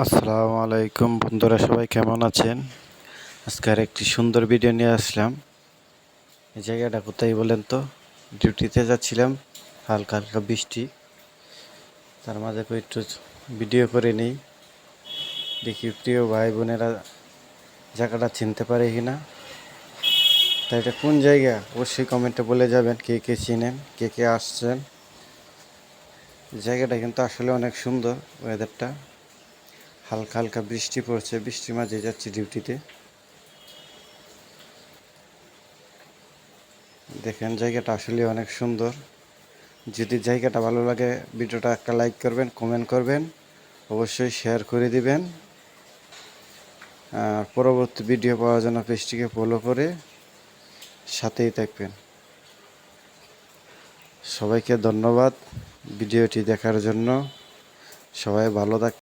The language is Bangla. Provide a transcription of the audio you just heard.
আসসালামু আলাইকুম বন্ধুরা, সবাই কেমন আছেন? আজকে আর একটি সুন্দর ভিডিও নিয়ে আসলাম। এই জায়গাটা কোথায় বলেন তো? ডিউটিতে যাচ্ছিলাম, হালকা হালকা বৃষ্টি, তার মাঝে একটু ভিডিও করে নিই, দেখি প্রিয় ভাই বোনেরা জায়গাটা চিনতে পারে কিনা। তাই এটা কোন জায়গা অবশ্যই কমেন্টে বলে যাবেন, কে কে চিনেন, কে কে আসছেন। জায়গাটা কিন্তু আসলে অনেক সুন্দর, ওয়েদারটা হালকা হালকা বৃষ্টি পড়ছে, বৃষ্টির মাঝে যাচ্ছি ডিউটিতে। দেখেন জায়গাটা আসলে অনেক সুন্দর। যদি জায়গাটা ভালো লাগে ভিডিওটা একটা লাইক করবেন, কমেন্ট করবেন, অবশ্যই শেয়ার করে দিবেন। আর পরবর্তী ভিডিও পাওয়ার জন্য পেজটিকে ফলো করে সাথেই থাকবেন। সবাইকে ধন্যবাদ ভিডিওটি দেখার জন্য। সবাই ভালো থাক।